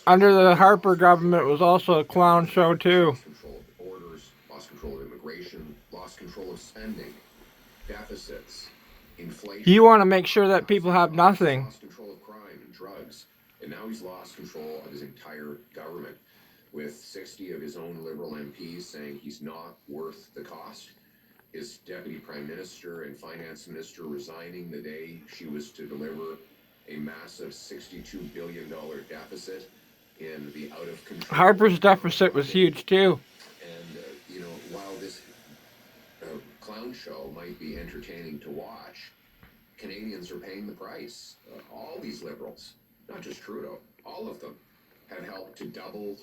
under the Harper government was also a clown show too. Lost control of the borders, lost control of immigration, lost control of spending, deficits, inflation. You want to make sure that people have nothing. Lost control of crime and drugs, and now he's lost control of his entire government, with 60 of his own Liberal MPs saying he's not worth the cost. His deputy prime minister and finance minister resigning the day she was to deliver a massive $62 billion deficit in the out of control. Harper's deficit was huge too. And, while this clown show might be entertaining to watch, Canadians are paying the price. All these Liberals, not just Trudeau, all of them have helped to double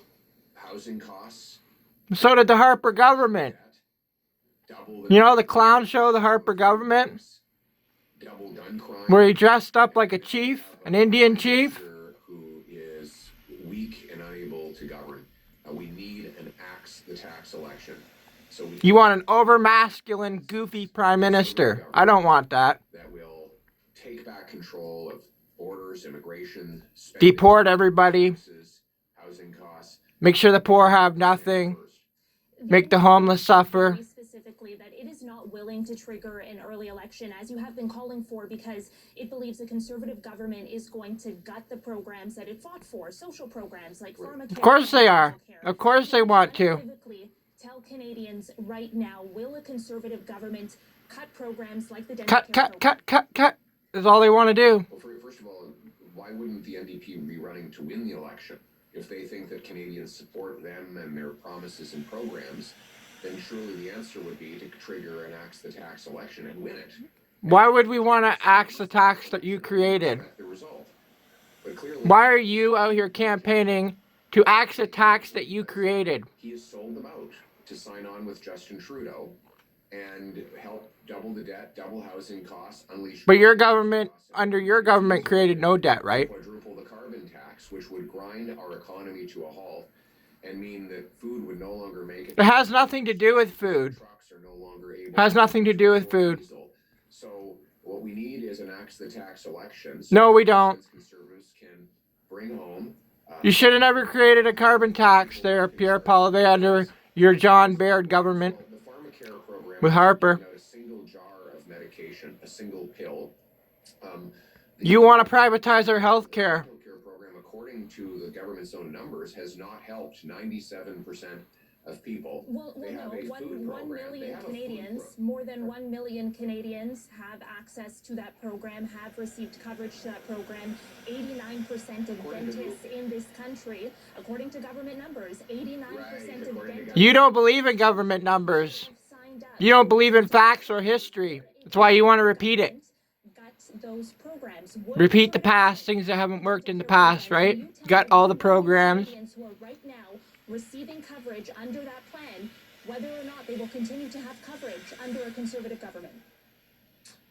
housing costs. So did the Harper government. You know the clown show, the Harper government? Double gun crime. Where he dressed up like a chief, an Indian chief? Who is weak and unable to govern. We need an axe the tax election. So you want an over-masculine, goofy prime minister. I don't want that. That will take back control of borders, immigration, deport everybody, taxes, housing costs. Make sure the poor have nothing. Make the homeless suffer. Specifically, that it is not willing to trigger an early election, as you have been calling for, because it believes the Conservative government is going to gut the programs that it fought for, social programs like pharmacare. Of course they are. Of course they want to. Tell Canadians right now, will a Conservative government cut programs like the Cut. That's all they want to do. Well, first of all, why wouldn't the NDP be running to win the election? If they think that Canadians support them and their promises and programs, then surely the answer would be to trigger an axe the tax election and win it. Why would we want to axe the tax that you created? The result. But clearly, why are you out here campaigning to axe the tax that you created? He has sold them out to sign on with Justin Trudeau and help double the debt, double housing costs, unleash. But your government, under your government, created no debt, right? Quadruple the carbon tax, which would grind our economy to a halt and mean that food would no longer make it. It has nothing to do with food. Trucks are no longer able. It has nothing to do with food. So what we need is an axe the tax election. No, we don't. Conservatives can bring home. You should have never created a carbon tax there, Pierre Poilievre, under your John Baird government. The pharmacare program with Harper. A single jar of medication, a single pill. You want to privatize our health care. Program, according to the government's own numbers, has not helped 97% of people. Well, no, 1 million Canadians, more than 1 million Canadians have access to that program, have received coverage to that program. 89% of dentists in this country, according to government numbers, 89% of dentists. You don't believe in government numbers. You don't believe in facts or history. That's why you want to repeat it. Those programs. Repeat the past, things that haven't worked in the past, right? Got all the programs. Who are right now receiving coverage under that plan, whether or not they will continue to have coverage under a Conservative government.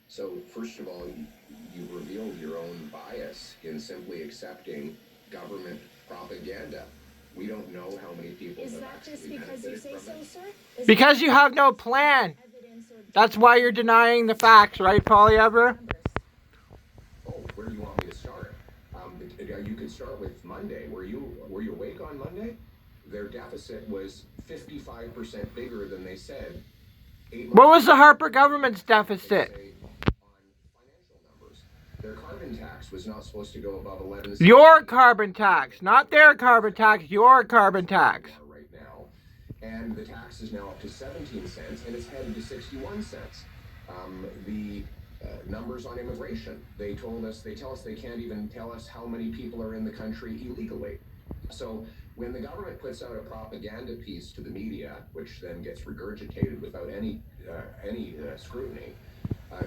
So, first of all, you revealed your own bias in simply accepting government propaganda. We don't know how many people have actually benefited from it. Is that just because you say so, sir? Because you have no plan. That's why you're denying the facts, right, Poilievre? Where do you want me to start? You could start with Monday. Were you awake on Monday? Their deficit was 55% bigger than they said. What was the Harper government's deficit? Their carbon tax was not supposed to go above 11 cents. Your carbon tax, not their carbon tax, your carbon tax. Right now. And the tax is now up to 17 cents, and it's headed to 61 cents. The numbers on immigration. They tell us they can't even tell us how many people are in the country illegally. So when the government puts out a propaganda piece to the media, which then gets regurgitated without any scrutiny,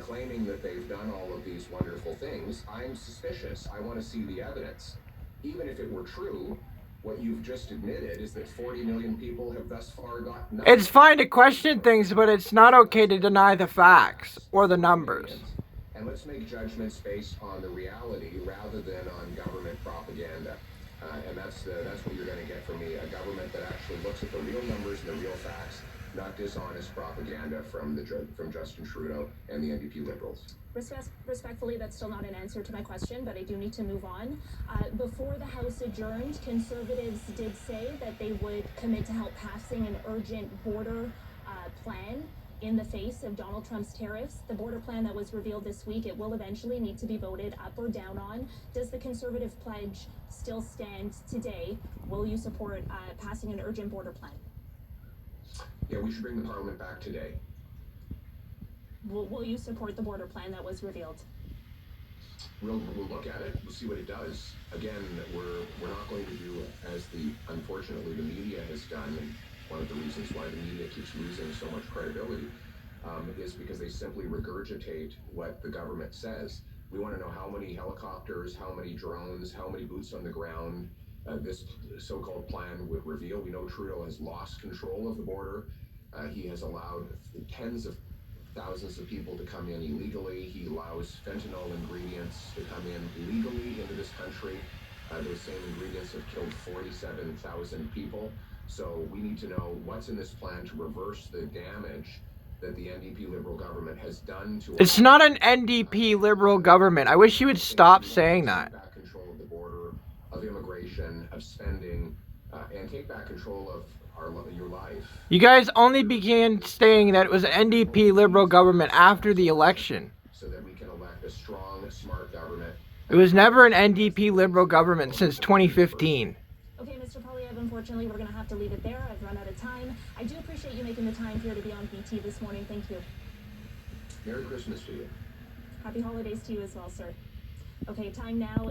claiming that they've done all of these wonderful things, I'm suspicious. I want to see the evidence. Even if it were true, what you've just admitted is that 40 million people have thus far got nothing. It's fine to question things, but it's not okay to deny the facts or the numbers. And let's make judgments based on the reality rather than on government propaganda. And that's what you're going to get from me, a government that actually looks at the real numbers and the real facts not dishonest propaganda from Justin Trudeau and the NDP Liberals. Respectfully, that's still not an answer to my question, but I do need to move on. Before the House adjourned, Conservatives did say that they would commit to help passing an urgent border plan in the face of Donald Trump's tariffs. The border plan that was revealed this week, it will eventually need to be voted up or down on. Does the Conservative pledge still stand today? Will you support passing an urgent border plan? Yeah, we should bring the Parliament back today. Will you support the border plan that was revealed? We'll look at it. We'll see what it does. Again, we're not going to do as unfortunately the media has done, and one of the reasons why the media keeps losing so much credibility is because they simply regurgitate what the government says. We want to know how many helicopters, how many drones, how many boots on the ground this so-called plan would reveal. We know Trudeau has lost control of the border. He has allowed tens of thousands of people to come in illegally. He allows fentanyl ingredients to come in legally into this country. Those same ingredients have killed 47,000 people. So we need to know what's in this plan to reverse the damage that the NDP Liberal government has done to. It's not an NDP Liberal government. I wish you would stop saying that. Take back control of the border, of immigration, of spending, and take back control of your life. You guys only began saying that it was an NDP Liberal government after the election. So that we can elect a strong, smart government. It was never an NDP Liberal government since 2015. Okay, Mr. Poilievre, unfortunately, we're going to have to leave it there. I've run out of time. I do appreciate you making the time here to be on BT this morning. Thank you. Merry Christmas to you. Happy holidays to you as well, sir. Okay, time now.